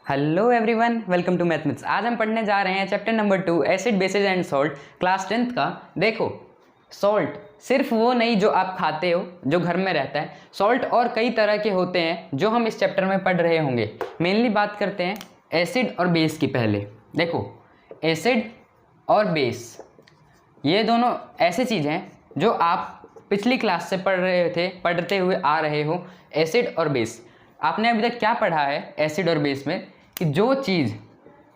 Hello everyone, welcome to mathematics. आज हम पढ़ने जा रहे हैं chapter number 2 acid bases and salt class 10th का। देखो, सॉल्ट सिर्फ वो नहीं जो आप खाते हो, जो घर में रहता है। सॉल्ट और कई तरह के होते हैं जो हम इस चैप्टर में पढ़ रहे होंगे। मेनली बात करते हैं एसिड और बेस की। पहले देखो, एसिड और बेस ये दोनों ऐसी चीज़ हैं जो आप पिछली क्लास से पढ़ते हुए आ रहे हो। एसिड और बेस आपने अभी तक क्या पढ़ा है एसिड और बेस में, कि जो चीज़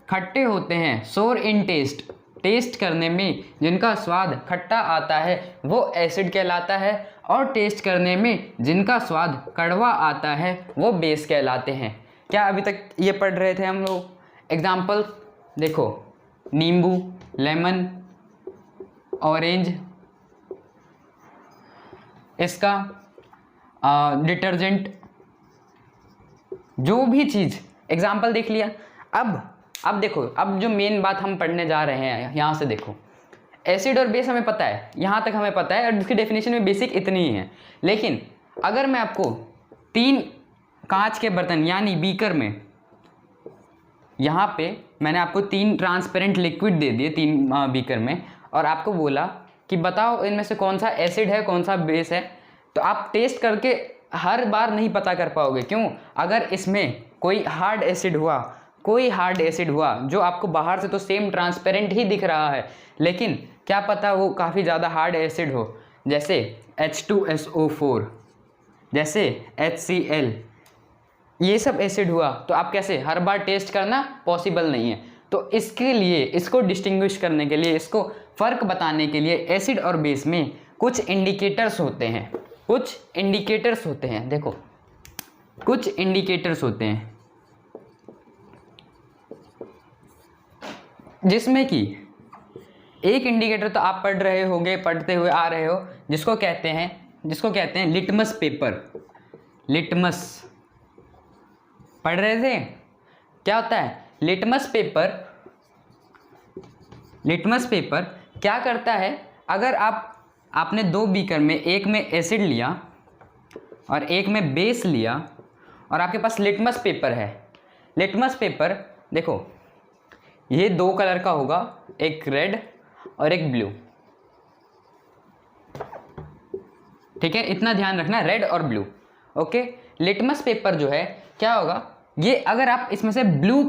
खट्टे होते हैं, सोर इन टेस्ट करने में जिनका स्वाद खट्टा आता है वो एसिड कहलाता है, और टेस्ट करने में जिनका स्वाद कड़वा आता है वो बेस कहलाते हैं। क्या अभी तक ये पढ़ रहे थे हम लोग? एग्जाम्पल देखो, नींबू, लेमन, ऑरेंज, इसका डिटर्जेंट, जो भी चीज़ एग्जाम्पल देख लिया। अब देखो, अब जो मेन बात हम पढ़ने जा रहे हैं यहाँ से देखो, एसिड और बेस हमें पता है, यहाँ तक हमें पता है, और इसकी डेफिनेशन में बेसिक इतनी ही है। लेकिन अगर मैं आपको 3 कांच के बर्तन यानी बीकर में, यहाँ पे मैंने आपको 3 ट्रांसपेरेंट लिक्विड दे दिए 3 बीकर में, और आपको बोला कि बताओ इनमें से कौन सा एसिड है कौन सा बेस है, तो आप टेस्ट करके हर बार नहीं पता कर पाओगे। क्यों? अगर इसमें कोई हार्ड एसिड हुआ जो आपको बाहर से तो सेम ट्रांसपेरेंट ही दिख रहा है, लेकिन क्या पता वो काफ़ी ज़्यादा हार्ड एसिड हो, जैसे H2SO4, जैसे HCl, ये सब एसिड हुआ, तो आप कैसे हर बार टेस्ट करना पॉसिबल नहीं है। तो इसके लिए, इसको डिस्टिंग्विश करने के लिए, इसको फ़र्क बताने के लिए एसिड और बेस में कुछ इंडिकेटर्स होते हैं। देखो, कुछ इंडिकेटर्स होते हैं जिसमें कि एक इंडिकेटर तो आप पढ़ते हुए आ रहे हो, जिसको कहते हैं लिटमस पेपर। लिटमस पढ़ रहे थे? क्या होता है लिटमस पेपर क्या करता है? अगर आपने 2 बीकर में, एक में एसिड लिया और एक में बेस लिया, और आपके पास लिटमस पेपर है। लिटमस पेपर देखो, ये 2 कलर का होगा, एक रेड और एक ब्लू। ठीक है, इतना ध्यान रखना, रेड और ब्लू। ओके, लिटमस पेपर जो है क्या होगा, ये अगर आप इसमें से ब्लू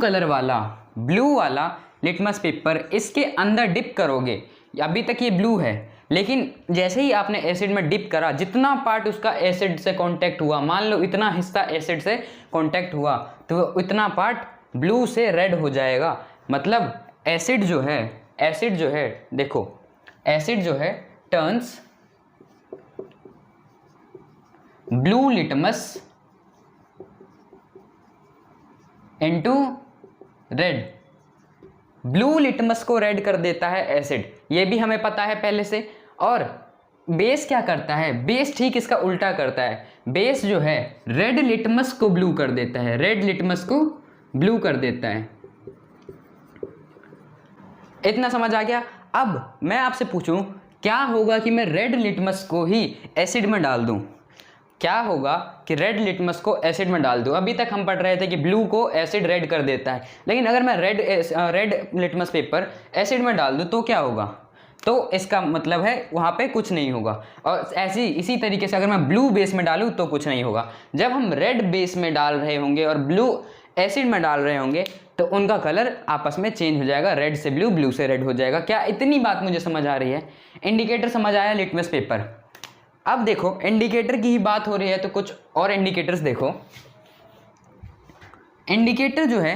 वाला लिटमस पेपर इसके अंदर डिप करोगे, अभी तक ये ब्लू है, लेकिन जैसे ही आपने एसिड में डिप करा, जितना पार्ट उसका एसिड से कांटेक्ट हुआ, मान लो इतना हिस्सा एसिड से कांटेक्ट हुआ, तो इतना पार्ट ब्लू से रेड हो जाएगा। मतलब एसिड जो है देखो, एसिड जो है turns blue litmus into red. Blue litmus को रेड कर देता है एसिड, ये भी हमें पता है पहले से। और बेस क्या करता है? बेस ठीक इसका उल्टा करता है। बेस जो है रेड लिटमस को ब्लू कर देता है। इतना समझ आ गया? अब मैं आपसे पूछूं, क्या होगा कि मैं रेड लिटमस को ही एसिड में डाल दूं? क्या होगा कि रेड लिटमस को एसिड में डाल दूं? अभी तक हम पढ़ रहे थे कि ब्लू को एसिड रेड कर देता है, लेकिन अगर मैं रेड लिटमस पेपर एसिड में डाल दूं तो क्या होगा? तो इसका मतलब है वहाँ पे कुछ नहीं होगा। और इसी तरीके से अगर मैं ब्लू बेस में डालूं तो कुछ नहीं होगा। जब हम रेड बेस में डाल रहे होंगे और ब्लू एसिड में डाल रहे होंगे, तो उनका कलर आपस में चेंज हो जाएगा, रेड से ब्लू, ब्लू से रेड हो जाएगा। क्या इतनी बात मुझे समझ आ रही है? इंडिकेटर समझ आया लिटमस पेपर? अब देखो, इंडिकेटर की ही बात हो रही है तो कुछ और इंडिकेटर्स देखो। इंडिकेटर जो है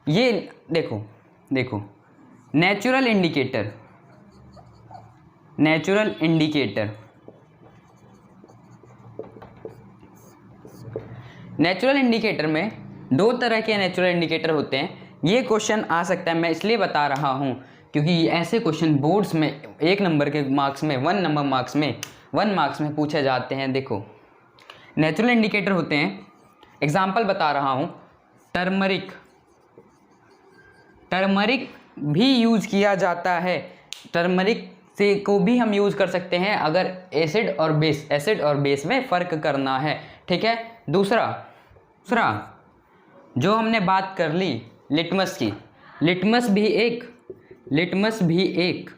ये देखो, नेचुरल इंडिकेटर में 2 तरह के नेचुरल इंडिकेटर होते हैं। ये क्वेश्चन आ सकता है, मैं इसलिए बता रहा हूँ क्योंकि ऐसे क्वेश्चन बोर्ड्स में 1 नंबर के मार्क्स में, 1 नंबर मार्क्स में पूछे जाते हैं। देखो, नेचुरल इंडिकेटर होते हैं, एग्जाम्पल बता रहा हूँ, टर्मरिक भी यूज़ किया जाता है। टर्मरिक से को भी हम यूज़ कर सकते हैं अगर एसिड और बेस में फ़र्क करना है। ठीक है। दूसरा जो हमने बात कर ली लिटमस की, लिटमस भी एक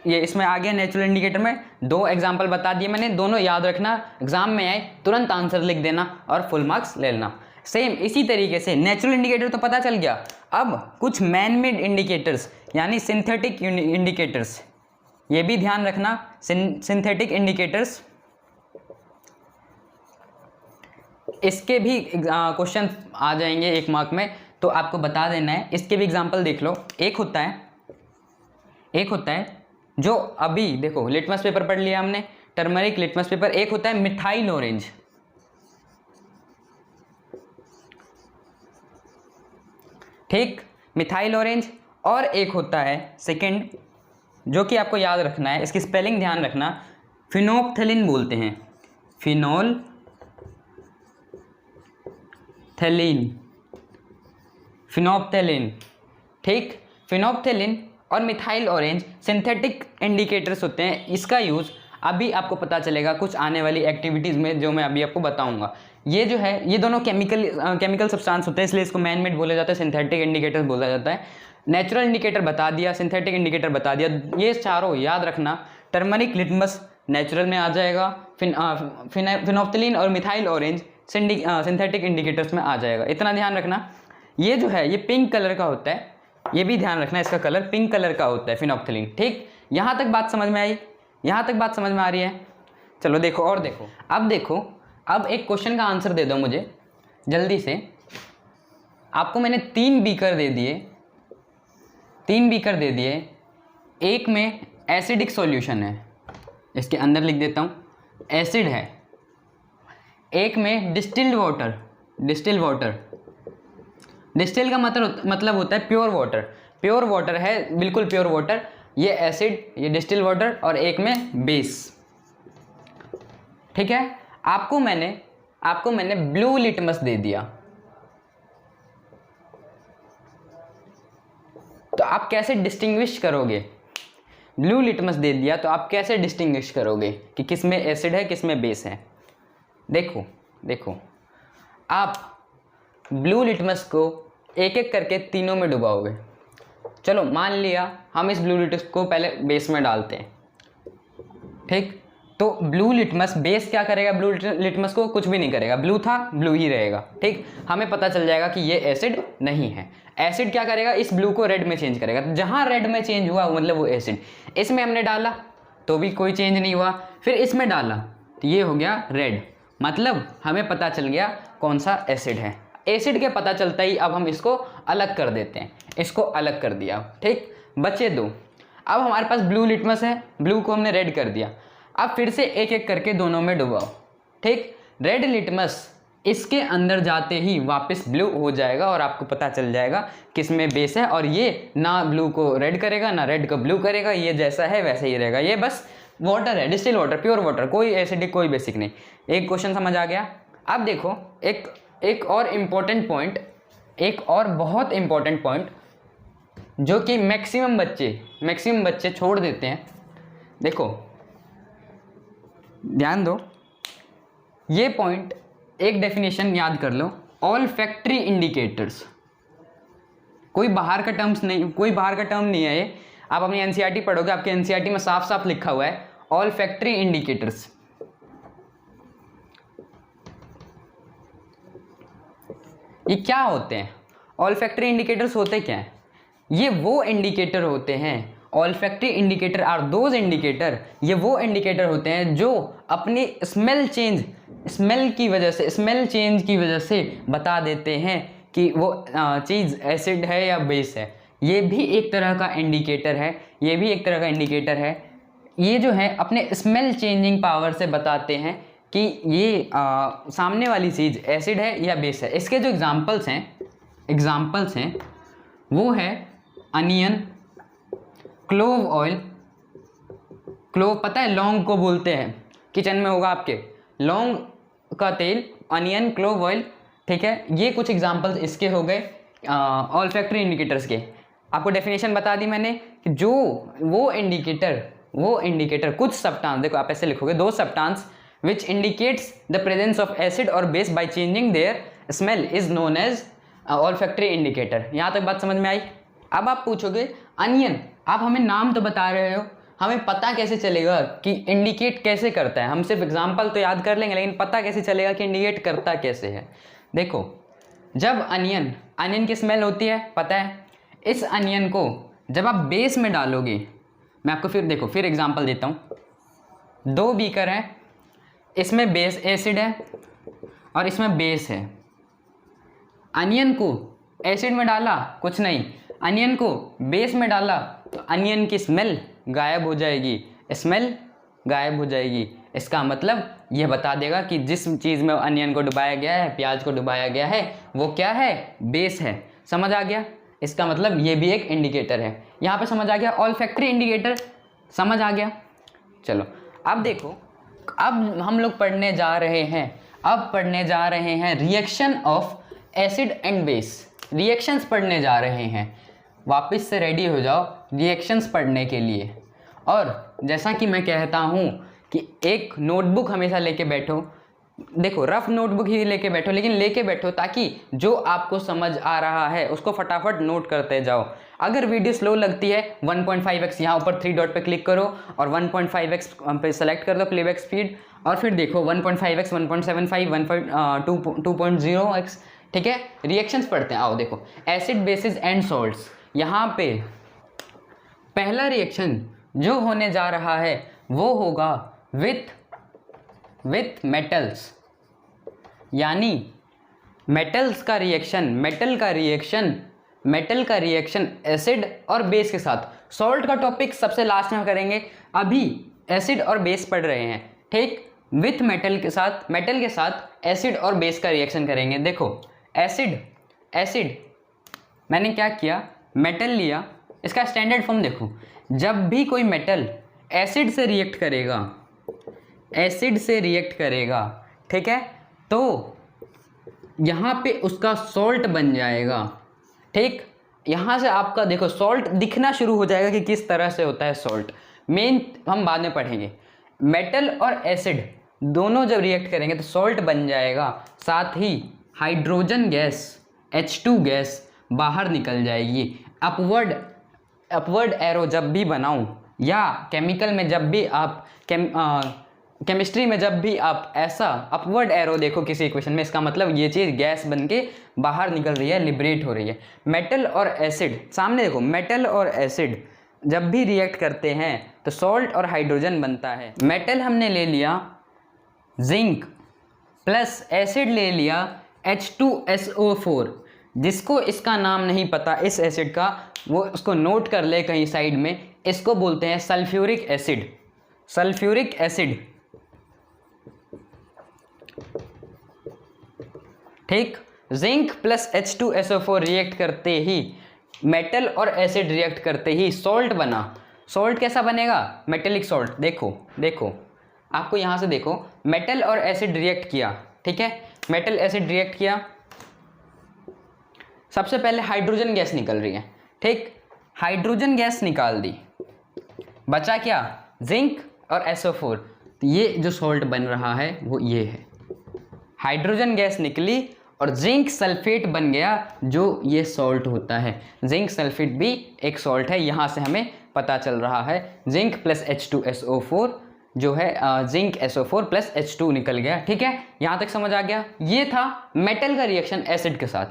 ये इसमें आ गया नेचुरल इंडिकेटर में। 2 एग्जाम्पल बता दिए मैंने, दोनों याद रखना, एग्जाम में आए तुरंत आंसर लिख देना और फुल मार्क्स ले लेना। सेम इसी तरीके से नेचुरल इंडिकेटर तो पता चल गया, अब कुछ मैन मेड इंडिकेटर्स यानी सिंथेटिक इंडिकेटर्स, ये भी ध्यान रखना। सिंथेटिक इंडिकेटर्स, इसके भी क्वेश्चन आ जाएंगे 1 मार्क में, तो आपको बता देना है। इसके भी एग्जाम्पल देख लो। एक होता है जो अभी देखो लिटमस पेपर पढ़ लिया हमने, टर्मरिक लिटमस पेपर। एक होता है मिथाइल ऑरेंज, ठीक, मिथाइल ऑरेंज। और एक होता है सेकंड, जो कि आपको याद रखना है, इसकी स्पेलिंग ध्यान रखना, फिनोप्थेलिन बोलते हैं, फिनोप्थेलिन, ठीक। फिनोप्थेलिन और मिथाइल ऑरेंज सिंथेटिक इंडिकेटर्स होते हैं। इसका यूज़ अभी आपको पता चलेगा कुछ आने वाली एक्टिविटीज़ में, जो मैं अभी आपको बताऊंगा। ये जो है ये दोनों केमिकल सब्सटेंस होते हैं, इसलिए इसको मैन मेड बोला जाता है, सिंथेटिक इंडिकेटर्स बोला जाता है। नेचुरल इंडिकेटर बता दिया, सिंथेटिक इंडिकेटर बता दिया, ये चारों याद रखना। टर्मरिक लिटमस नेचुरल में आ जाएगा, फिनोप्थेलिन और मिथाइल ऑरेंज सिंथेटिक इंडिकेटर्स में आ जाएगा। इतना ध्यान रखना। ये जो है ये पिंक कलर का होता है, ये भी ध्यान रखना, इसका कलर पिंक कलर का होता है फिनोप्थेलिन, ठीक। यहाँ तक बात समझ में आई, यहाँ तक बात समझ में आ रही है। चलो देखो और देखो, अब एक क्वेश्चन का आंसर दे दो मुझे जल्दी से। आपको मैंने 3 बीकर दे दिए, एक में एसिडिक सॉल्यूशन है, इसके अंदर लिख देता हूँ एसिड है, एक में डिस्टिल्ड वाटर, डिस्टिल का मतलब होता है प्योर वाटर है, बिल्कुल प्योर वाटर, ये एसिड, ये डिस्टिल वाटर, और एक में बेस, ठीक है। आपको मैंने ब्लू लिटमस दे दिया, तो आप कैसे डिस्टिंग्विश करोगे? ब्लू लिटमस दे दिया तो आप कैसे डिस्टिंग्विश करोगे कि किस में एसिड है किस में बेस है? देखो आप ब्लू लिटमस को एक एक करके तीनों में डुबाओगे। चलो मान लिया हम इस ब्लू लिटमस को पहले बेस में डालते हैं, ठीक। तो ब्लू लिटमस बेस क्या करेगा? ब्लू लिटमस को कुछ भी नहीं करेगा, ब्लू था ब्लू ही रहेगा, ठीक। हमें पता चल जाएगा कि ये एसिड नहीं है। एसिड क्या करेगा? इस ब्लू को रेड में चेंज करेगा, तो जहाँ रेड में चेंज हुआ मतलब वो एसिड। इसमें हमने डाला तो भी कोई चेंज नहीं हुआ, फिर इसमें डाला तो ये हो गया रेड, मतलब हमें पता चल गया कौन सा एसिड है। एसिड के पता चलता ही अब हम इसको अलग कर देते हैं, इसको अलग कर दिया, ठीक। बचे 2। अब हमारे पास ब्लू लिटमस है, ब्लू को हमने रेड कर दिया। अब फिर से एक एक करके दोनों में डुबाओ, ठीक। रेड लिटमस इसके अंदर जाते ही वापस ब्लू हो जाएगा और आपको पता चल जाएगा किस में बेस है, और ये ना ब्लू को रेड करेगा ना रेड को ब्लू करेगा, ये जैसा है वैसे ही रहेगा। ये बस वाटर है, डिस्टिल वाटर, प्योर वाटर, कोई एसिडिक कोई बेसिक नहीं। एक क्वेश्चन समझ आ गया। अब देखो एक और इम्पोर्टेंट पॉइंट, एक और बहुत इम्पोर्टेंट पॉइंट जो कि मैक्सिमम बच्चे छोड़ देते हैं। देखो ध्यान दो, ये पॉइंट, एक डेफिनेशन याद कर लो, ऑल फैक्ट्री इंडिकेटर्स। कोई बाहर का टर्म नहीं है ये, आप अपनी एनसीईआरटी पढ़ोगे, आपके एनसीईआरटी में साफ साफ लिखा हुआ है ऑल फैक्ट्री इंडिकेटर्स। ये क्या होते हैं? ऑल फैक्ट्री इंडिकेटर्स होते क्या हैं? ये वो इंडिकेटर होते हैं, olfactory indicator are those indicator, ये वो इंडिकेटर होते हैं जो अपनी स्मेल चेंज की वजह से बता देते हैं कि वो चीज़ एसिड है या बेस है। ये भी एक तरह का इंडिकेटर है, ये जो है अपने स्मेल चेंजिंग पावर से बताते हैं कि ये सामने वाली चीज़ एसिड है या बेस है। इसके जो एग्जाम्पल्स हैं वो है अनियन, क्लोव ऑयल, क्लोव पता है लौंग को बोलते हैं, किचन में होगा आपके, लौंग का तेल, अनियन, क्लोव ऑयल, ठीक है। ये कुछ एग्जांपल्स इसके हो गए ऑल फैक्ट्री इंडिकेटर्स के। आपको डेफिनेशन बता दी मैंने कि जो वो इंडिकेटर कुछ सब्सटेंस, देखो आप ऐसे लिखोगे, 2 substance which indicates the presence of acid और base by changing their smell is known as olfactory indicator. यहाँ तक बात समझ में आई। अब आप पूछोगे अनियन, आप हमें नाम तो बता रहे हो, हमें पता कैसे चलेगा कि इंडिकेट कैसे करता है? हम सिर्फ एग्जाम्पल तो याद कर लेंगे, लेकिन पता कैसे चलेगा कि इंडिकेट करता कैसे है? देखो, जब अनियन की स्मेल होती है, पता है। इस अनियन को जब आप बेस में डालोगे, मैं आपको फिर एग्जांपल देता हूँ। 2 बीकर हैं, इसमें बेस एसिड है और इसमें बेस है। अनियन को एसिड में डाला, कुछ नहीं, अनियन को बेस में डाला तो अनियन की स्मेल गायब हो जाएगी, स्मेल गायब हो जाएगी। इसका मतलब यह बता देगा कि जिस चीज़ में अनियन को डुबाया गया है, प्याज को डुबाया गया है, वो क्या है? बेस है। समझ आ गया? इसका मतलब ये भी एक इंडिकेटर है। यहाँ पे समझ आ गया, ऑल्फैक्टरी इंडिकेटर समझ आ गया। चलो अब देखो, अब हम लोग पढ़ने जा रहे हैं reaction of acid and base. Reactions पढ़ने जा रहे हैं। वापस से रेडी हो जाओ रिएक्शंस पढ़ने के लिए। और जैसा कि मैं कहता हूँ कि एक नोटबुक हमेशा लेके बैठो। देखो, रफ नोटबुक ही लेके बैठो, लेकिन लेके बैठो ताकि जो आपको समझ आ रहा है उसको फटाफट नोट करते जाओ। अगर वीडियो स्लो लगती है 1.5x यहाँ ऊपर 3 डॉट पे क्लिक करो और 1.5x पे सेलेक्ट कर दो प्लेबैक स्पीड, और फिर देखो 1.5x 1.75 2.0x। ठीक है, रिएक्शंस पढ़ते हैं। आओ देखो, एसिड बेसिस एंड सॉल्ट्स। यहाँ पे पहला रिएक्शन जो होने जा रहा है वो होगा विथ मेटल्स, यानी मेटल्स का रिएक्शन, मेटल का रिएक्शन एसिड और बेस के साथ। सॉल्ट का टॉपिक सबसे लास्ट में करेंगे, अभी एसिड और बेस पढ़ रहे हैं। ठीक, विथ मेटल के साथ एसिड और बेस का रिएक्शन करेंगे। देखो, एसिड मैंने क्या किया, मेटल लिया, इसका स्टैंडर्ड फॉर्म देखो। जब भी कोई मेटल एसिड से रिएक्ट करेगा, ठीक है, तो यहाँ पे उसका सॉल्ट बन जाएगा। ठीक, यहाँ से आपका देखो सॉल्ट दिखना शुरू हो जाएगा कि किस तरह से होता है सॉल्ट। मेन हम बाद में पढ़ेंगे। मेटल और एसिड दोनों जब रिएक्ट करेंगे तो सॉल्ट बन जाएगा, साथ ही हाइड्रोजन गैस H2 गैस बाहर निकल जाएगी। अपवर्ड एरो जब भी बनाऊं, या केमिकल में जब भी आप केमिस्ट्री में जब भी आप ऐसा अपवर्ड एरो देखो किसी इक्वेशन में, इसका मतलब ये चीज़ गैस बन के बाहर निकल रही है, लिबरेट हो रही है। मेटल और एसिड सामने देखो, मेटल और एसिड जब भी रिएक्ट करते हैं तो सॉल्ट और हाइड्रोजन बनता है। मेटल हमने ले लिया जिंक प्लस एसिड ले लिया H2SO4। जिसको इसका नाम नहीं पता इस एसिड का, वो उसको नोट कर ले कहीं साइड में। इसको बोलते हैं सल्फ्यूरिक एसिड। ठीक, जिंक प्लस H2SO4 रिएक्ट करते ही, मेटल और एसिड रिएक्ट करते ही सॉल्ट बना। सॉल्ट कैसा बनेगा? Metallic salt. देखो आपको यहाँ से देखो, मेटल और एसिड रिएक्ट किया, ठीक है, मेटल एसिड रिएक्ट किया, सबसे पहले हाइड्रोजन गैस निकल रही है। ठीक, हाइड्रोजन गैस निकाल दी, बचा क्या? जिंक और SO4। तो ये जो सॉल्ट बन रहा है वो ये है, हाइड्रोजन गैस निकली और जिंक सल्फेट बन गया, जो ये सॉल्ट होता है। जिंक सल्फेट भी एक सॉल्ट है, यहाँ से हमें पता चल रहा है। जिंक प्लस H2SO4 जो है, जिंक SO4 प्लस H2 निकल गया। ठीक है, यहाँ तक समझ आ गया। ये था मेटल का रिएक्शन एसिड के साथ।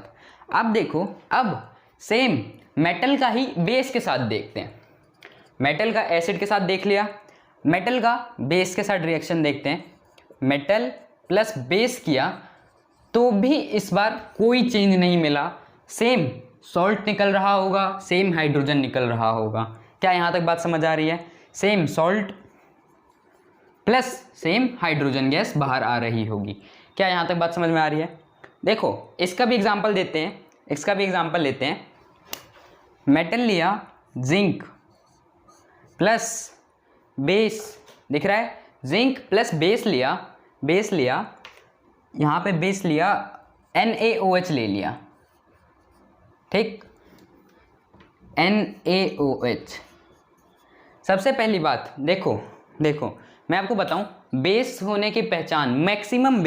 अब देखो, अब सेम मेटल का ही बेस के साथ देखते हैं। मेटल का एसिड के साथ देख लिया, मेटल का बेस के साथ रिएक्शन देखते हैं। मेटल प्लस बेस किया तो भी इस बार कोई चेंज नहीं मिला, सेम सॉल्ट निकल रहा होगा, सेम हाइड्रोजन निकल रहा होगा। क्या यहाँ तक बात समझ आ रही है? Same salt plus same hydrogen gas बाहर आ रही होगी। क्या यहाँ तक बात समझ में आ रही है? देखो, इसका भी एग्जांपल लेते हैं। मेटल लिया, जिंक प्लस बेस, दिख रहा है, जिंक प्लस बेस लिया, यहाँ पे बेस लिया, NaOH ले लिया। ठीक, NaOH। सबसे पहली बात देखो मैं आपको बताऊं, बेस होने की पहचान, मैक्सिमम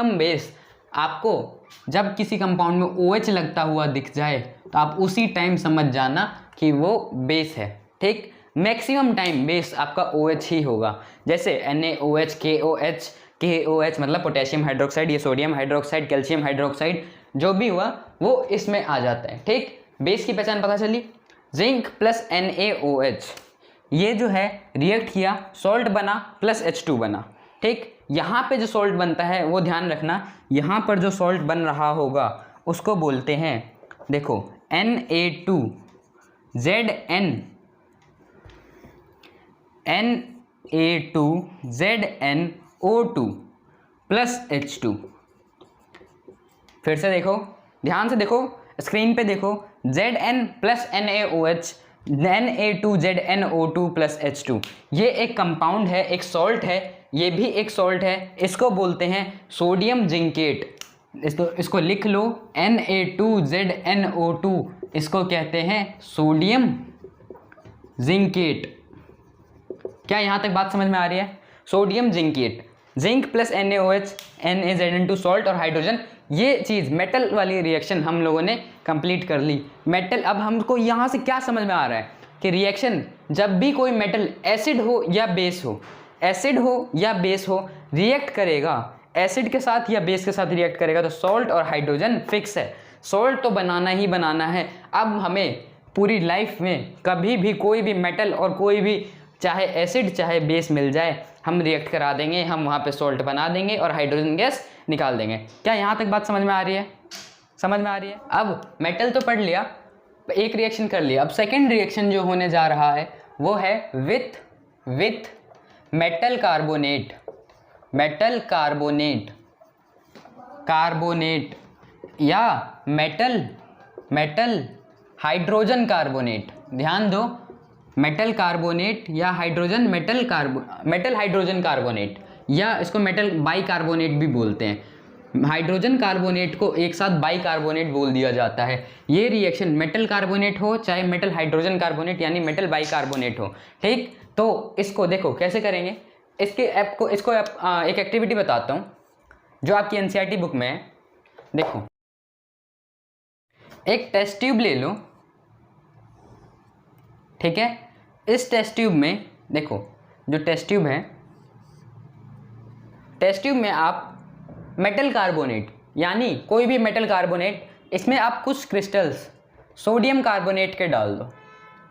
बेस आपको जब किसी कंपाउंड में OH लगता हुआ दिख जाए तो आप उसी टाइम समझ जाना कि वो बेस है, ठीक। मैक्सिमम टाइम बेस आपका OH ही होगा, जैसे NaOH, KOH, KOH मतलब पोटेशियम हाइड्रोक्साइड, ये सोडियम हाइड्रोक्साइड, कैल्शियम हाइड्रोक्साइड, जो भी हुआ वो इसमें आ जाता है, ठीक। बेस की पहचान पता चली। जिंक प्लस NaOH, ये जो है रिएक्ट किया, सॉल्ट बना प्लस H2 बना, ठीक। यहाँ पे जो सॉल्ट बनता है वो ध्यान रखना, यहाँ पर जो सॉल्ट बन रहा होगा उसको बोलते हैं, देखो Na2ZNO2 प्लस H2। फिर से देखो, ध्यान से देखो, स्क्रीन पे देखो, Zn plus NaOH, Na2ZNO2 plus H2, ये एक कंपाउंड है, एक सॉल्ट है, ये भी एक सॉल्ट है, इसको बोलते हैं सोडियम जिंकेट। इसको लिख लो, Na2ZNO2, इसको कहते हैं सोडियम जिंकेट। क्या यहाँ तक बात समझ में आ रही है? Sodium zincate, zinc plus NaOH, NaZN2 salt और हाइड्रोजन, ये चीज़ मेटल वाली रिएक्शन हम लोगों ने कंप्लीट कर ली। मेटल, अब हमको यहाँ से क्या समझ में आ रहा है कि रिएक्शन जब भी कोई मेटल एसिड हो या बेस हो, एसिड हो या बेस हो, रिएक्ट करेगा, एसिड के साथ या बेस के साथ रिएक्ट करेगा तो सॉल्ट और हाइड्रोजन फिक्स है, सॉल्ट तो बनाना ही बनाना है। अब हमें पूरी लाइफ में कभी भी कोई भी मेटल और कोई भी चाहे एसिड चाहे बेस मिल जाए, हम रिएक्ट करा देंगे, हम वहाँ पे सॉल्ट बना देंगे और हाइड्रोजन गैस निकाल देंगे। क्या यहाँ तक बात समझ में आ रही है? समझ में आ रही है? अब मेटल तो पढ़ लिया, एक रिएक्शन कर लिया, अब सेकेंड रिएक्शन जो होने जा रहा है वो है with metal carbonate, metal carbonate या मेटल हाइड्रोजन कार्बोनेट। ध्यान दो, मेटल कार्बोनेट या हाइड्रोजन, मेटल हाइड्रोजन कार्बोनेट, या इसको मेटल बाइकार्बोनेट भी बोलते हैं। हाइड्रोजन कार्बोनेट को एक साथ बाइकार्बोनेट बोल दिया जाता है। ये रिएक्शन मेटल कार्बोनेट हो चाहे मेटल हाइड्रोजन कार्बोनेट यानी मेटल बाइकार्बोनेट हो, ठीक। तो इसको देखो कैसे करेंगे, इसको एक एक्टिविटी बताता हूँ जो आपकी NCERT बुक में है। देखो, एक टेस्ट ट्यूब ले लो, ठीक है। इस टेस्ट ट्यूब में देखो, जो टेस्ट ट्यूब है, टेस्ट ट्यूब में आप मेटल कार्बोनेट यानी कोई भी मेटल कार्बोनेट, इसमें आप कुछ क्रिस्टल्स सोडियम कार्बोनेट के डाल दो।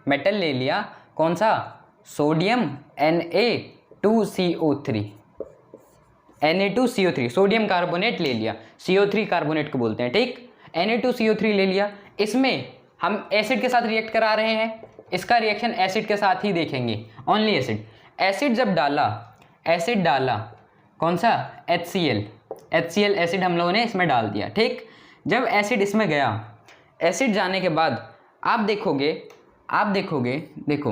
मेटल ले लिया, कौन सा? सोडियम Na2CO3, सोडियम कार्बोनेट ले लिया, CO3 कार्बोनेट को बोलते हैं, ठीक। Na2CO3 ले लिया, इसमें हम एसिड के साथ रिएक्ट करा रहे हैं, इसका रिएक्शन एसिड के साथ ही देखेंगे, ओनली एसिड। एसिड जब डाला, एसिड डाला, कौन सा? HCl एसिड हम लोगों ने इसमें डाल दिया, ठीक। जब एसिड इसमें गया, एसिड जाने के बाद आप देखोगे, देखो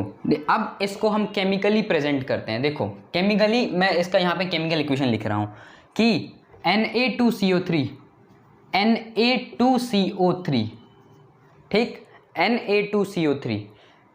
अब इसको हम केमिकली प्रेजेंट करते हैं। देखो केमिकली, मैं इसका यहाँ पे केमिकल इक्वेशन लिख रहा हूँ कि Na2CO3, ठीक, Na2CO3,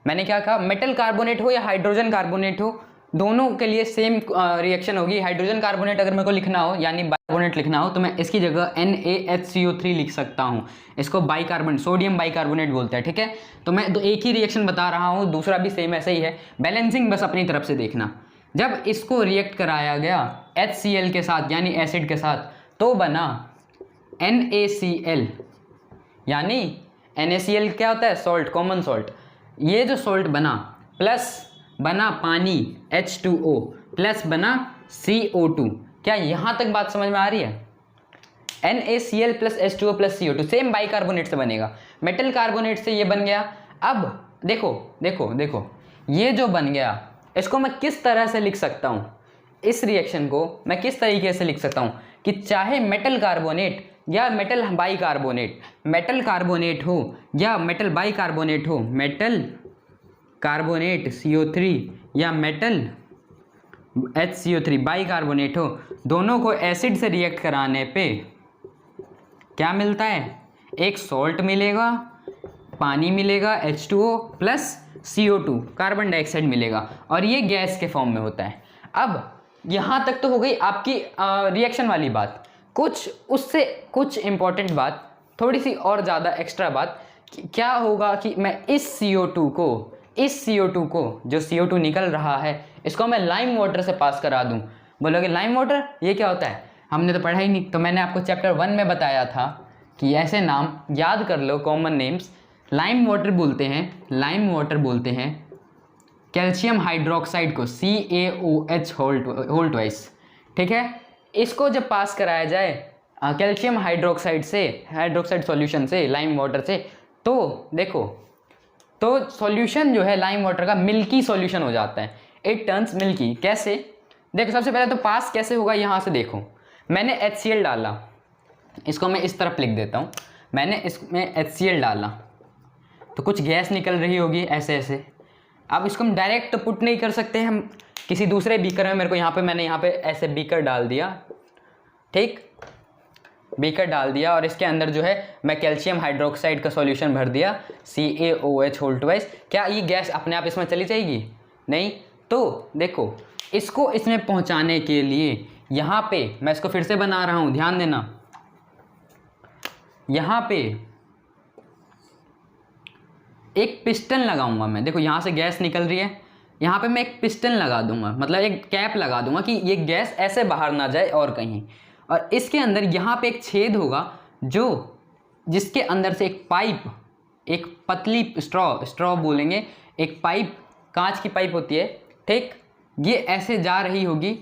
मैंने क्या कहा, मेटल कार्बोनेट हो या हाइड्रोजन कार्बोनेट हो, दोनों के लिए सेम रिएक्शन होगी। हाइड्रोजन कार्बोनेट अगर मेरे को लिखना हो यानी बाइकार्बोनेट लिखना हो तो मैं इसकी जगह NaHCO3 लिख सकता हूँ, इसको बाइकार्बोनेट, सोडियम बाइकार्बोनेट बोलते हैं, ठीक है। तो मैं तो एक ही रिएक्शन बता रहा हूँ, दूसरा भी सेम ऐसे ही है, बैलेंसिंग बस अपनी तरफ से देखना। जब इसको रिएक्ट कराया गया HCl के साथ यानी एसिड के साथ, तो बना NaCl, यानी NaCl क्या होता है? Salt, common salt. ये जो सॉल्ट बना, प्लस बना पानी H2O, प्लस बना CO2। क्या यहाँ तक बात समझ में आ रही है? NaCl plus H2O plus CO2 same bicarbonate से बनेगा, मेटल कार्बोनेट से ये बन गया। अब देखो ये जो बन गया, इसको मैं किस तरह से लिख सकता हूँ? इस रिएक्शन को मैं किस तरीके से लिख सकता हूँ कि चाहे मेटल कार्बोनेट या मेटल बाइकार्बोनेट, मेटल कार्बोनेट हो या मेटल बाइकार्बोनेट हो, मेटल कार्बोनेट CO3 या मेटल HCO3 बाइकार्बोनेट हो, दोनों को एसिड से रिएक्ट कराने पे क्या मिलता है? एक सॉल्ट मिलेगा, पानी मिलेगा H2O plus CO2 carbon dioxide मिलेगा, और ये गैस के फॉर्म में होता है। अब यहाँ तक तो हो गई आपकी रिएक्शन वाली बात। कुछ उससे कुछ इम्पॉर्टेंट बात, थोड़ी सी और ज़्यादा एक्स्ट्रा बात, क्या होगा कि मैं इस CO2 को जो CO2 निकल रहा है इसको मैं लाइम वाटर से पास करा दूं। बोलोगे लाइम वाटर ये क्या होता है, हमने तो पढ़ा ही नहीं। तो मैंने आपको चैप्टर 1 में बताया था कि ऐसे नाम याद कर लो, कॉमन नेम्स। लाइम वाटर बोलते हैं कैल्शियम हाइड्रोक्साइड को, CaOH होल ट्वाइस, ठीक है। इसको जब पास कराया जाए कैल्शियम हाइड्रोक्साइड सॉल्यूशन से, लाइम वाटर से, तो देखो तो सॉल्यूशन जो है लाइम वाटर का मिल्की सॉल्यूशन हो जाता है, इट टर्न्स मिल्की। कैसे, देखो सबसे पहले तो पास कैसे होगा, यहाँ से देखो मैंने HCl डाला, इसको मैं इस तरफ लिख देता हूँ, मैंने इसमें HCl डाला तो कुछ गैस निकल रही होगी ऐसे ऐसे। अब इसको हम डायरेक्ट तो पुट नहीं कर सकते, हम किसी दूसरे बीकर में, मेरे को मैंने यहाँ पे ऐसे बीकर डाल दिया, ठीक, बीकर डाल दिया और इसके अंदर जो है मैं कैल्शियम हाइड्रोक्साइड का सॉल्यूशन भर दिया, CaOH होल ट्वाइस। क्या ये गैस अपने आप इसमें चली जाएगी? नहीं। तो देखो इसको इसमें पहुंचाने के लिए यहाँ पे मैं इसको फिर से बना रहा हूँ, ध्यान देना, यहाँ पे एक पिस्टन लगाऊंगा मैं। देखो यहाँ से गैस निकल रही है, यहाँ पे मैं एक पिस्टन लगा दूंगा, मतलब एक कैप लगा दूंगा कि ये गैस ऐसे बाहर ना जाए और कहीं। और इसके अंदर यहाँ पे एक छेद होगा जिसके अंदर से एक पाइप, एक पतली स्ट्रॉ बोलेंगे, एक पाइप, कांच की पाइप होती है, ठीक, ये ऐसे जा रही होगी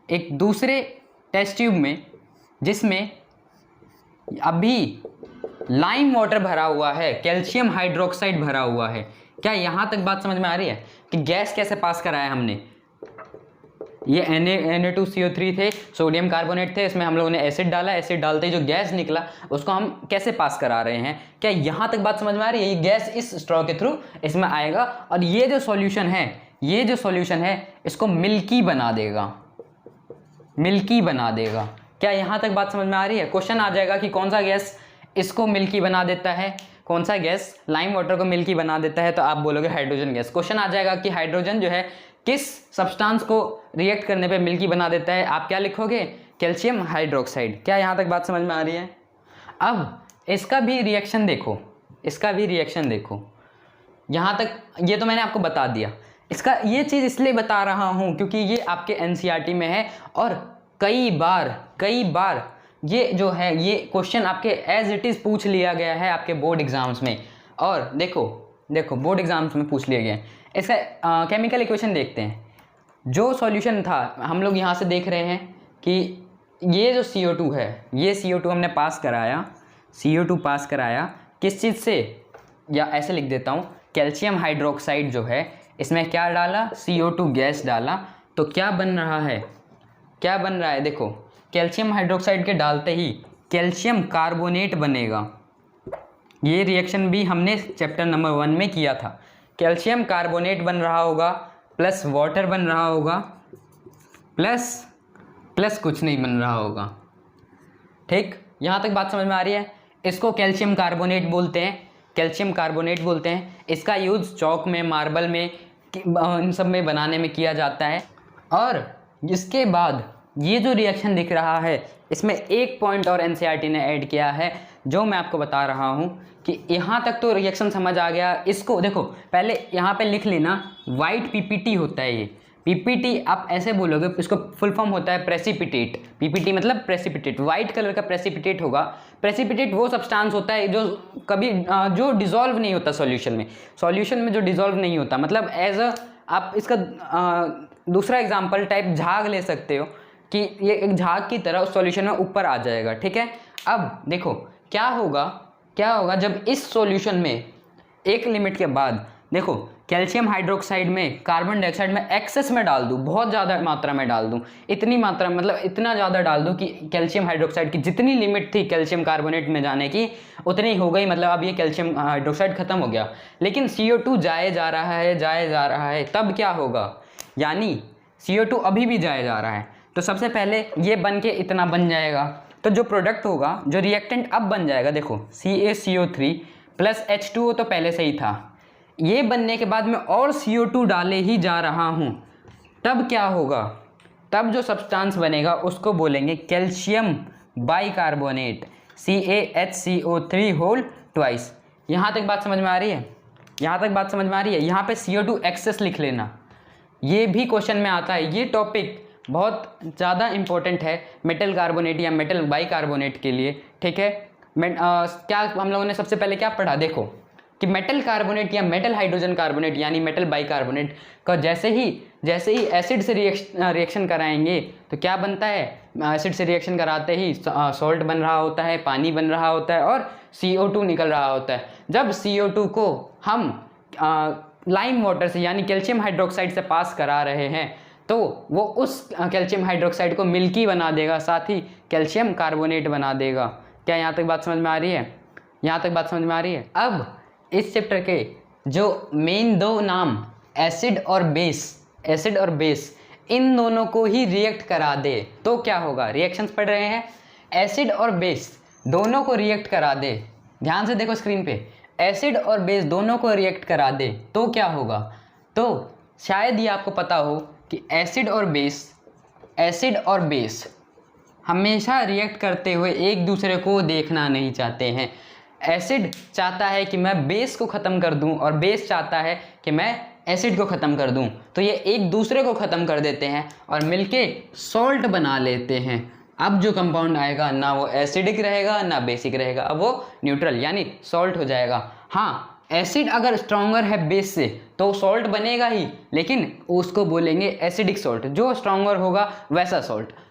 एक दूसरे टेस्ट ट्यूब में जिसमें अभी लाइम वाटर भरा हुआ है, कैल्शियम हाइड्रोक्साइड भरा हुआ है। क्या यहाँ तक बात समझ में आ रही है कि गैस कैसे पास कराया हमने? ये Na2CO3 थे, सोडियम कार्बोनेट थे, इसमें हम लोगों ने एसिड डाला, एसिड डालते ही जो गैस निकला उसको हम कैसे पास करा रहे हैं। क्या यहाँ तक बात समझ में आ रही है? ये गैस इस स्ट्रॉ के थ्रू इसमें आएगा और ये जो सॉल्यूशन है इसको मिल्की बना देगा। क्या यहाँ तक बात समझ में आ रही है? क्वेश्चन आ जाएगा कि कौन सा गैस इसको मिल्की बना देता है, कौन सा गैस लाइम वाटर को मिल्की बना देता है, तो आप बोलोगे हाइड्रोजन गैस। क्वेश्चन आ जाएगा कि हाइड्रोजन जो है किस सब्सटेंस को रिएक्ट करने पे मिल्की बना देता है, आप क्या लिखोगे? Calcium hydroxide. क्या यहाँ तक बात समझ में आ रही है? अब इसका भी रिएक्शन देखो, यहाँ तक ये तो मैंने आपको बता दिया। इसका ये चीज़ इसलिए बता रहा हूँ क्योंकि ये आपके NCERT में है और कई बार ये जो है ये क्वेश्चन आपके एज इट इज़ पूछ लिया गया है आपके बोर्ड एग्जाम्स में। और देखो बोर्ड एग्जाम्स में पूछ लिया गया है। इसका केमिकल इक्वेशन देखते हैं। जो सॉल्यूशन था हम लोग यहाँ से देख रहे हैं कि ये जो CO2 है, ये CO2 हमने पास कराया, CO2 पास कराया किस चीज़ से, या ऐसे लिख देता हूँ, कैल्शियम हाइड्रोक्साइड जो है इसमें क्या डाला, CO2 गैस डाला, तो क्या बन रहा है, देखो कैल्शियम हाइड्रोक्साइड के डालते ही कैल्शियम कार्बोनेट बनेगा। ये रिएक्शन भी हमने चैप्टर नंबर 1 में किया था। कैल्शियम कार्बोनेट बन रहा होगा प्लस वाटर बन रहा होगा प्लस कुछ नहीं बन रहा होगा, ठीक। यहाँ तक बात समझ में आ रही है? इसको कैल्शियम कार्बोनेट बोलते हैं। इसका यूज़ चौक में, मार्बल में, इन सब में बनाने में किया जाता है। और इसके बाद ये जो रिएक्शन दिख रहा है इसमें एक पॉइंट और NCERT ने ऐड किया है जो मैं आपको बता रहा हूँ कि यहाँ तक तो रिएक्शन समझ आ गया। इसको देखो पहले यहाँ पे लिख लेना, वाइट PPT होता है ये। PPT आप ऐसे बोलोगे, इसको फुल फॉर्म होता है प्रेसिपिटेट। PPT मतलब प्रेसिपिटेट, वाइट कलर का प्रेसिपिटेट होगा। प्रेसिपिटेट वो सब्सटेंस होता है जो डिजॉल्व नहीं होता सॉल्यूशन में जो डिजॉल्व नहीं होता, मतलब एज अ आप इसका दूसरा एग्जाम्पल टाइप झाग ले सकते हो कि ये एक झाग की तरह उस सॉल्यूशन में ऊपर आ जाएगा, ठीक है। अब देखो क्या होगा जब इस सॉल्यूशन में एक लिमिट के बाद, देखो कैल्शियम हाइड्रोक्साइड में कार्बन डाइऑक्साइड में एक्सेस में डाल दूँ, बहुत ज़्यादा मात्रा में डाल दूँ, इतनी मात्रा मतलब इतना ज़्यादा डाल दूँ कि कैल्शियम हाइड्रोक्साइड की जितनी लिमिट थी कैल्शियम कार्बोनेट में जाने की उतनी हो गई, मतलब अब ये कैल्शियम हाइड्रोक्साइड खत्म हो गया। लेकिन CO2 जाए जा रहा है, तब क्या होगा, यानी CO2 अभी भी जाए जा रहा है, तो सबसे पहले ये बन के इतना बन जाएगा, तो जो प्रोडक्ट होगा, जो रिएक्टेंट अब बन जाएगा, देखो CaCO3 प्लस H2O तो पहले से ही था, ये बनने के बाद मैं और CO2 डाले ही जा रहा हूँ, तब क्या होगा, तब जो सब्सटेंस बनेगा उसको बोलेंगे calcium bicarbonate CaHCO3 whole twice. यहाँ तक बात समझ में आ रही है? यहाँ तक बात समझ में आ रही है? यहाँ पे CO2 एक्सेस लिख लेना, ये भी क्वेश्चन में आता है। ये टॉपिक बहुत ज़्यादा इंपॉर्टेंट है मेटल कार्बोनेट या मेटल बाइकार्बोनेट के लिए, ठीक है। क्या हम लोगों ने सबसे पहले क्या पढ़ा, देखो कि मेटल कार्बोनेट या मेटल हाइड्रोजन कार्बोनेट यानी मेटल बाइकार्बोनेट का जैसे ही एसिड से रिएक्शन कराएंगे तो क्या बनता है, एसिड से रिएक्शन कराते ही सॉल्ट बन रहा होता है, पानी बन रहा होता है और CO2 निकल रहा होता है। जब CO2 को हम लाइम वाटर से यानी कैल्शियम हाइड्रोक्साइड से पास करा रहे हैं तो वो उस कैल्शियम हाइड्रोक्साइड को मिल्की बना देगा, साथ ही कैल्शियम कार्बोनेट बना देगा। क्या यहाँ तक बात समझ में आ रही है? यहाँ तक बात समझ में आ रही है? अब इस चैप्टर के जो मेन दो नाम एसिड और बेस, इन दोनों को ही रिएक्ट करा दे तो क्या होगा। रिएक्शंस पढ़ रहे हैं, एसिड और बेस दोनों को रिएक्ट करा दे, ध्यान से देखो स्क्रीन पे, एसिड और बेस दोनों को रिएक्ट करा दे तो क्या होगा। तो शायद ये आपको पता हो कि एसिड और बेस हमेशा रिएक्ट करते हुए एक दूसरे को देखना नहीं चाहते हैं। एसिड चाहता है कि मैं बेस को ख़त्म कर दूं और बेस चाहता है कि मैं एसिड को ख़त्म कर दूं, तो ये एक दूसरे को ख़त्म कर देते हैं और मिलके सॉल्ट बना लेते हैं। अब जो कंपाउंड आएगा ना वो एसिडिक रहेगा ना बेसिक रहेगा, अब वो न्यूट्रल यानी सॉल्ट हो जाएगा। हाँ, एसिड अगर स्ट्रॉन्गर है बेस से तो सॉल्ट बनेगा ही, लेकिन उसको बोलेंगे एसिडिक सॉल्ट। जो स्ट्रॉन्गर होगा वैसा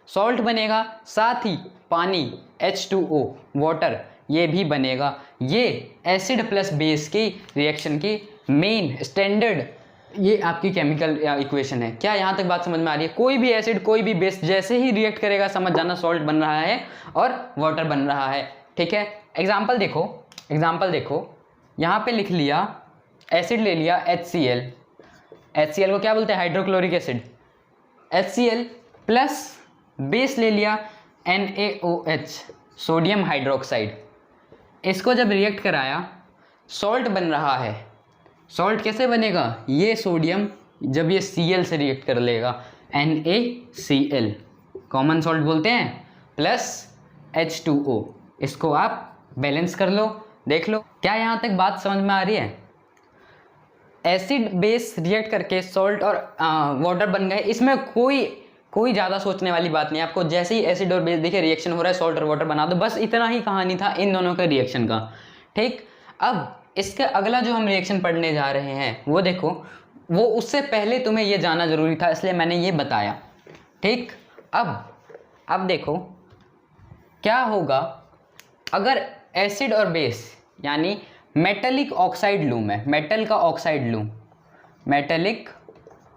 सॉल्ट बनेगा, साथ ही पानी H2O वाटर ये भी बनेगा। ये एसिड प्लस बेस की रिएक्शन की मेन स्टैंडर्ड ये आपकी केमिकल इक्वेशन है। क्या यहाँ तक बात समझ में आ रही है? कोई भी एसिड कोई भी बेस जैसे ही रिएक्ट करेगा समझ जाना सॉल्ट बन रहा है और वाटर बन रहा है, ठीक है। एग्जाम्पल देखो, यहाँ पे लिख लिया एसिड ले लिया HCl को क्या बोलते हैं, hydrochloric acid, HCl plus base ले लिया NaOH सोडियम हाइड्रोक्साइड। इसको जब रिएक्ट कराया सॉल्ट बन रहा है। सॉल्ट कैसे बनेगा, ये सोडियम जब ये Cl से रिएक्ट कर लेगा NaCl कॉमन सॉल्ट बोलते हैं, प्लस H2O, इसको आप बैलेंस कर लो, देख लो। क्या यहाँ तक बात समझ में आ रही है? एसिड बेस रिएक्ट करके सॉल्ट और वाटर बन गए, इसमें कोई ज़्यादा सोचने वाली बात नहीं है आपको। जैसे ही एसिड और बेस देखिए रिएक्शन हो रहा है, सॉल्ट और वाटर बना दो, बस इतना ही कहानी था इन दोनों के रिएक्शन का, ठीक। अब इसका अगला जो हम रिएक्शन पढ़ने जा रहे हैं वो देखो, वो उससे पहले तुम्हें ये जानना जरूरी था इसलिए मैंने ये बताया, ठीक। अब देखो क्या होगा अगर एसिड और बेस यानी मेटलिक ऑक्साइड लूँ, मैं मेटल का ऑक्साइड लूँ, मेटलिक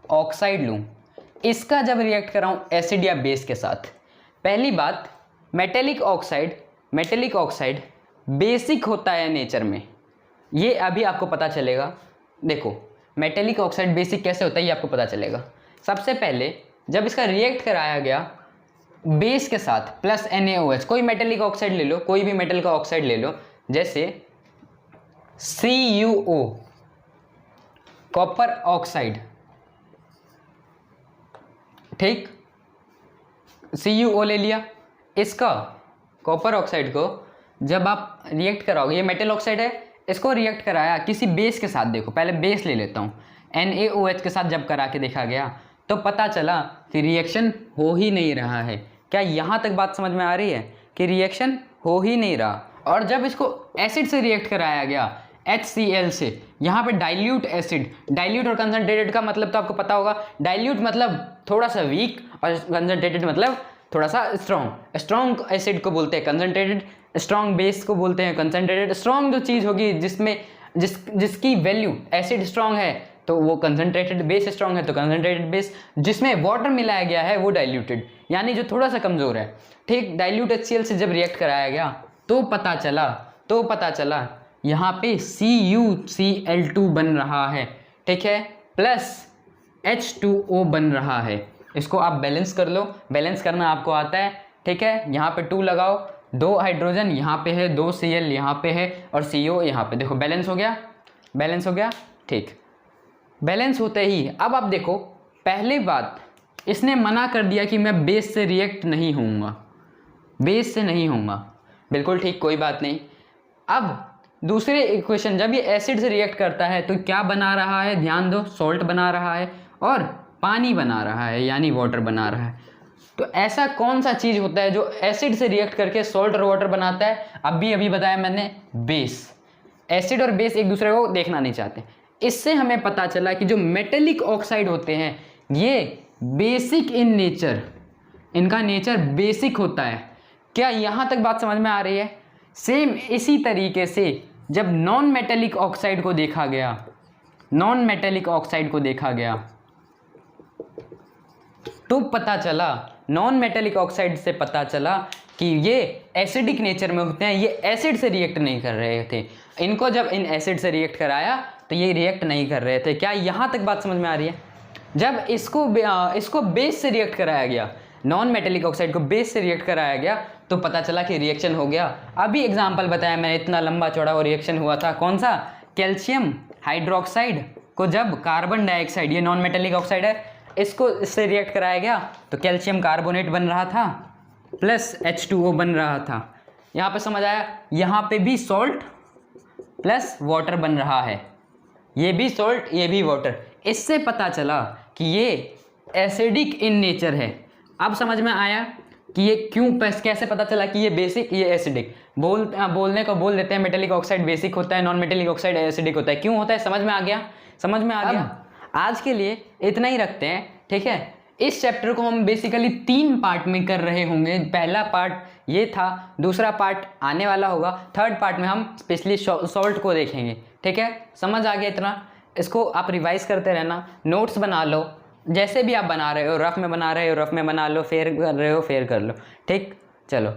ऑक्साइड लूँ, इसका जब रिएक्ट कराऊँ एसिड या बेस के साथ। पहली बात, मेटेलिक ऑक्साइड बेसिक होता है नेचर में, ये अभी आपको पता चलेगा। देखो मेटेलिक ऑक्साइड बेसिक कैसे होता है ये आपको पता चलेगा। सबसे पहले जब इसका रिएक्ट कराया गया बेस के साथ प्लस NaOH, कोई मेटेलिक ऑक्साइड ले लो, कोई भी मेटल का ऑक्साइड ले लो, जैसे CuO कॉपर ऑक्साइड, ठीक, CuO ले लिया। इसका कॉपर ऑक्साइड को जब आप रिएक्ट कराओगे, ये मेटल ऑक्साइड है, इसको रिएक्ट कराया किसी बेस के साथ, देखो पहले बेस ले लेता हूँ, NaOH के साथ जब करा के देखा गया तो पता चला कि रिएक्शन हो ही नहीं रहा है। क्या यहाँ तक बात समझ में आ रही है कि रिएक्शन हो ही नहीं रहा। और जब इसको एसिड से रिएक्ट कराया गया HCl से, यहाँ पे डाइल्यूट एसिड, डाइल्यूट और कंसनट्रेटेड का मतलब तो आपको पता होगा, डाइल्यूट मतलब थोड़ा सा वीक और कंसनट्रेटेड मतलब थोड़ा सा स्ट्रॉन्ग एसिड को बोलते हैं कंसनट्रेटेड, स्ट्रॉन्ग बेस को बोलते हैं कंसनट्रेटेड। स्ट्रॉन्ग जो चीज़ होगी जिसकी वैल्यू, एसिड स्ट्रॉन्ग है तो वो कंसनट्रेटेड, बेस स्ट्रॉन्ग है तो कंसनट्रेटेड बेस, जिसमें वाटर मिलाया गया है वो डाइल्यूटेड यानी जो थोड़ा सा कमज़ोर है, ठीक। डाइल्यूट HCl से जब रिएक्ट कराया गया तो पता चला यहाँ पे CuCl2 बन रहा है, ठीक है, प्लस H2O बन रहा है। इसको आप बैलेंस कर लो, बैलेंस करना आपको आता है, ठीक है। यहाँ पे 2 लगाओ, 2 हाइड्रोजन यहाँ पे है, 2 Cl यहाँ पे है और CO यहाँ पे, देखो बैलेंस हो गया, ठीक। बैलेंस होते ही अब आप देखो, पहली बात इसने मना कर दिया कि मैं बेस से रिएक्ट नहीं होऊंगा, बेस से नहीं होगा। बिल्कुल ठीक, कोई बात नहीं। अब दूसरे इक्वेशन, जब ये एसिड से रिएक्ट करता है तो क्या बना रहा है, ध्यान दो, सॉल्ट बना रहा है और पानी बना रहा है, यानी वाटर बना रहा है। तो ऐसा कौन सा चीज़ होता है जो एसिड से रिएक्ट करके सॉल्ट और वाटर बनाता है? अभी बताया मैंने, बेस। एसिड और बेस एक दूसरे को देखना नहीं चाहते। इससे हमें पता चला कि जो मेटेलिक ऑक्साइड होते हैं ये बेसिक इन नेचर, इनका नेचर बेसिक होता है। क्या यहाँ तक बात समझ में आ रही है? सेम इसी तरीके से जब नॉन मेटेलिक ऑक्साइड को देखा गया, नॉन मेटेलिक ऑक्साइड को देखा गया तो पता चला, नॉन मेटेलिक ऑक्साइड से पता चला कि ये एसिडिक नेचर में होते हैं, ये एसिड से रिएक्ट नहीं कर रहे थे। इनको जब इन एसिड से रिएक्ट कराया तो ये रिएक्ट नहीं कर रहे थे। क्या यहाँ तक बात समझ में आ रही है? जब इसको बेस से रिएक्ट कराया गया, नॉन मेटेलिक ऑक्साइड को बेस से रिएक्ट कराया गया तो पता चला कि रिएक्शन हो गया। अभी एग्जांपल बताया मैंने, इतना लंबा चौड़ा वो रिएक्शन हुआ था। कौन सा? कैल्शियम हाइड्रोक्साइड को जब कार्बन डाइऑक्साइड, ये नॉन मेटेलिक ऑक्साइड है, इसको इससे रिएक्ट कराया गया तो कैल्शियम कार्बोनेट बन रहा था प्लस H2O बन रहा था। यहाँ पे समझ आया? यहाँ पे भी सॉल्ट प्लस वाटर बन रहा है, ये भी सॉल्ट ये भी वाटर। इससे पता चला कि ये एसिडिक इन नेचर है। अब समझ में आया कि ये क्यों, कैसे पता चला कि ये बेसिक ये एसिडिक। बोलने को बोल देते हैं मेटेलिक ऑक्साइड बेसिक होता है, नॉन मेटेलिक ऑक्साइड एसिडिक होता है। क्यों होता है? समझ में आ गया? समझ में आ गया। आज के लिए इतना ही रखते हैं, ठीक है। इस चैप्टर को हम बेसिकली 3 पार्ट में कर रहे होंगे। पहला पार्ट ये था, दूसरा पार्ट आने वाला होगा, थर्ड पार्ट में हम स्पेशली सॉल्ट को देखेंगे, ठीक है। समझ आ गया इतना? इसको आप रिवाइज करते रहना, नोट्स बना लो, जैसे भी आप बना रहे हो, रफ में बना रहे हो रफ में बना लो, फेयर कर रहे हो फेयर कर लो, ठीक। चलो।